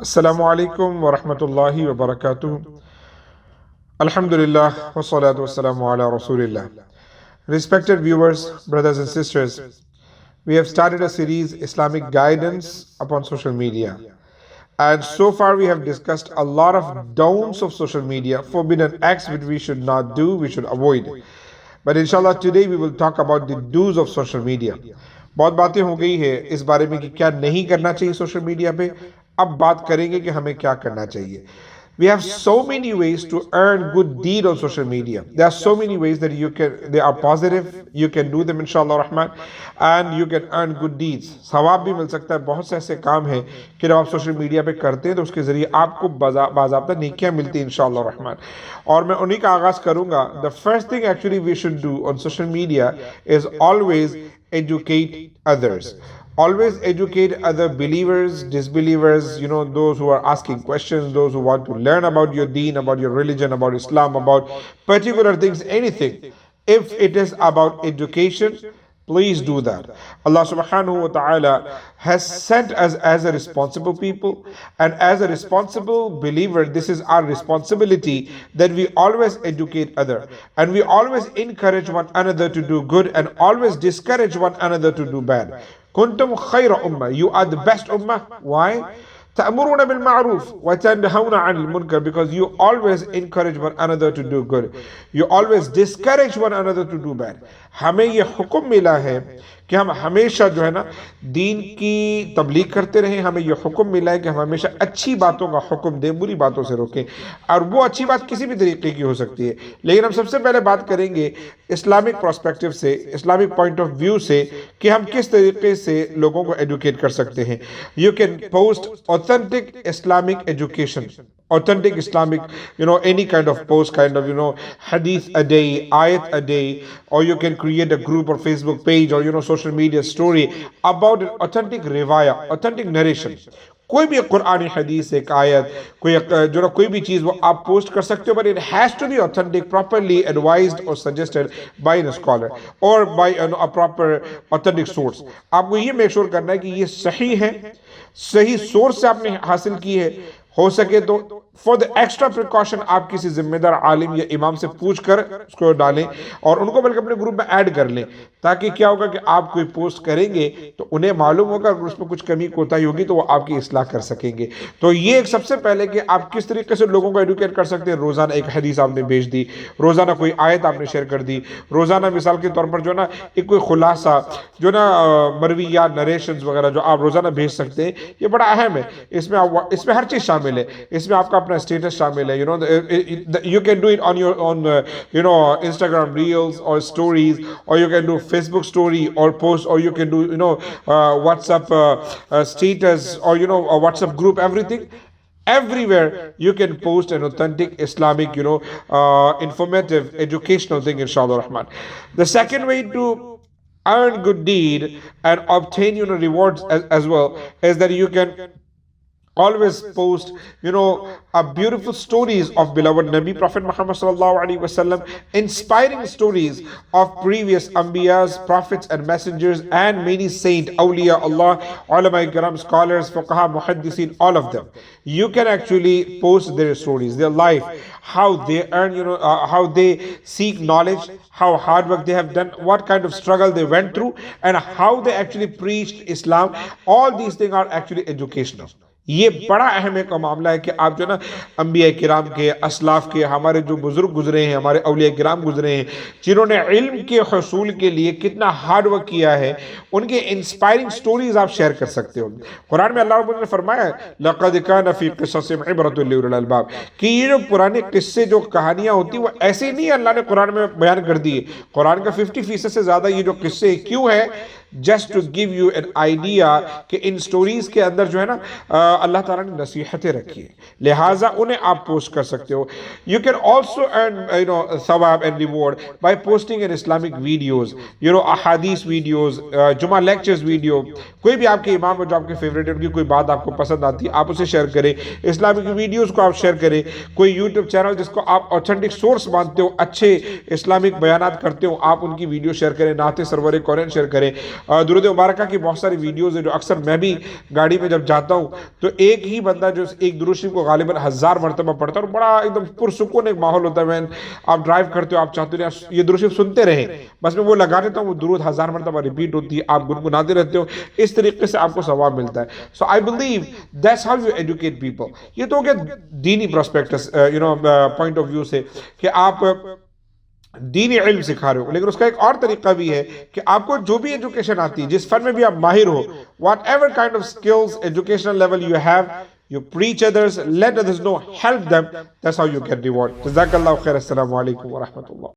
Assalamu alaikum wa rahmatullahi wa barakatuh. Alhamdulillah wa salatu wa salamu ala Rasulillah. Respected viewers, brothers and sisters, we have started a series Islamic Guidance upon social media. And so far we have discussed a lot of don'ts of social media, forbidden acts which we should not do, we should avoid. But inshallah today we will talk about the do's of social media. बहुत बातें हो गई है इस बारे में कि क्या नहीं करना चाहिए सोशल मीडिया पे। अब बात करेंगे कि हमें क्या करना चाहिए। We have so many ways to earn good deed on social media. There are so many ways that they are positive, you can do them inshallah rahman, and you can earn good deeds. सवाब भी मिल सकता है। बहुत से ऐसे काम हैं कि जब आप सोशल मीडिया पे करते हैं तो उसके ज़रिए आपको बाज़ाब्ता नेकियां मिलती हैं इंशाल्लाह रहमान। और मैं उन्हीं का आगाज़ करूँगा। The first thing actually we should do on social media is always educate others. Always educate other believers, disbelievers, those who are asking questions, those who want to learn about your deen, about your religion, about Islam, about particular things, anything. If it is about education, please do that. Allah subhanahu wa ta'ala has sent us as a responsible people, and as a responsible believer, this is our responsibility that we always educate other, and we always encourage one another to do good and always discourage one another to do bad. Kuntum khayra ummah. You are the best ummah. Why? تأمرون بالمعروف وتنهون عن المنكر, because you always encourage one another to do good. You always discourage one another to do bad. हमें ये हुक्म मिला है कि हम हमेशा जो है ना दीन की तबलीग करते रहें। हमें ये हुक्म मिला है कि हम हमेशा अच्छी बातों का हुक्म दें, बुरी बातों से रोकें। और वो अच्छी बात किसी भी तरीके की हो सकती है, लेकिन हम सबसे पहले बात करेंगे इस्लामिक पर्सपेक्टिव से, इस्लामिक पॉइंट ऑफ व्यू से कि हम किस तरीके से लोगों को एजुकेट कर सकते हैं। You can post authentic Islamic education, authentic Islamic, any kind of post, hadith a day, ayat a day, or you can create a group or Facebook page or social media story about an authentic riwayah, authentic narration. कोई भी कुरानी हदीस एक आयत कोई भी चीज़ वो आप post कर सकते हो, but it has to be authentic, properly advised और सजेस्टेड बाय एन स्कॉलर और by a proper authentic source. आपको ये मेक श्योर करना है कि ये सही है, सही सोर्स से आपने हासिल की है। हो सके तो फॉर द एक्स्ट्रा प्रिकॉशन आप किसी जिम्मेदार आलिम या इमाम से पूछ कर उसको डालें और उनको बल्कि अपने ग्रुप में ऐड कर लें, ताकि क्या होगा कि आप कोई पोस्ट करेंगे तो उन्हें मालूम होगा अगर उसमें कुछ कमी कोताही होगी तो वो आपकी इस्लाह कर सकेंगे। तो ये एक सबसे पहले कि आप किस तरीके से लोगों को एडुकेट कर सकते हैं। रोज़ाना एक हदीस आपने भेज दी, रोज़ाना कोई आयत आपने शेयर कर दी, रोज़ाना मिसाल के तौर पर जो ना एक कोई खुलासा जो ना मरविया नरेशंस वगैरह जो आप रोज़ाना भेज सकते हैं, ये बड़ा अहम है। इसमें हर चीज़ शामिल है, इसमें आपका अपना स्टेटस शामिल है। You can do it on your Instagram reels or stories, or you can do Facebook story or post, or you can do WhatsApp status, or a WhatsApp group, everything. Everywhere you can post an authentic Islamic, informative, educational thing, inshallah rahman. The second way to earn good deed and obtain rewards as well is that you can always post beautiful stories of beloved Nabi Prophet Muhammad sallallahu alaihi wasallam, inspiring stories of previous anbiyas, prophets and messengers, and many saint, awliya Allah, ulama ikram, scholars, fuqaha, muhaddithin, all of them. You can actually post their stories, their life, how they earn, how they seek knowledge, how hard work they have done, what kind of struggle they went through, and how they actually preached Islam. All these things are actually educational. ये बड़ा अहम एक मामला है कि आप जो ना अंबिया किराम के, असलाफ के, हमारे जो बुजुर्ग गुजरे हैं, हमारे औलिया किराम गुजरे हैं, जिन्होंने इल्म के हसूल के लिए कितना हार्ड वर्क किया है, उनके इंस्पायरिंग स्टोरीज आप शेयर कर सकते हो। कुरान में अल्लाह रब्बुल ने फरमाया लक़द कान फ़ी क़िससिहिम इबरतुन लिउलिल अलबाब, कि ये जो पुराने किस्से जो कहानियाँ होती वो ऐसे नहीं अल्लाह ने कुरान में बयान कर दी है। कुरान का 50% से ज़्यादा ये जो किस्से क्यों है, just to give you an idea कि इन स्टोरीज के अंदर जो है ना अल्लाह ताला ने नसीहतें रखी है, लिहाजा उन्हें आप पोस्ट कर सकते हो। यू कैन ऑल्सो अर्न सवाब and reward by posting an Islamic videos, अहादीस वीडियोज, जुमा लेक्चर्स वीडियो, कोई भी आपके इमाम जो आपके फेवरेट है, उनकी कोई बात आपको पसंद आती है आप उसे शेयर करें, इस्लामिक वीडियोज़ को आप शेयर करें। कोई यूट्यूब चैनल जिसको आप ऑथेंटिक सोर्स मानते हो, अच्छे इस्लामिक बयानात करते हो, आप उनकी वीडियो शेयर करें, नाते सरवर कौरन शेयर करें। दुरूद मुबारक की बहुत सारी वीडियोज़ है जो अक्सर मैं भी गाड़ी में जब जाता हूँ तो एक ही बंदा जो एक दुरूद शरीफ को गालिबन 1000 मरतबा पढ़ता है और बड़ा एकदम पुरसुकून एक माहौल होता है। वैन आप ड्राइव करते हो, आप चाहते हो यार ये दुरूद शरीफ सुनते रहे, बस मैं वो लगा देता हूँ, वो दुरूद 1000 मरतबा रिपीट होती है, आप गुनगुनाते रहते हो, इस तरीके से आपको सवाब मिलता है। So I believe that's how you educate people. ये तो हो गया दीनी प्रोस्पेक्टस पॉइंट ऑफ व्यू से कि आप दीनी इल्म सिखा रहे हो, लेकिन उसका एक और तरीका भी है कि आपको जो भी एजुकेशन आती है, जिस फन में भी आप माहिर हो, what ever kind of skills educational level you have, you preach others, let others know, help them. That's how you get reward. Jazakallah khair. Assalamu alaikum wa rahmatullah.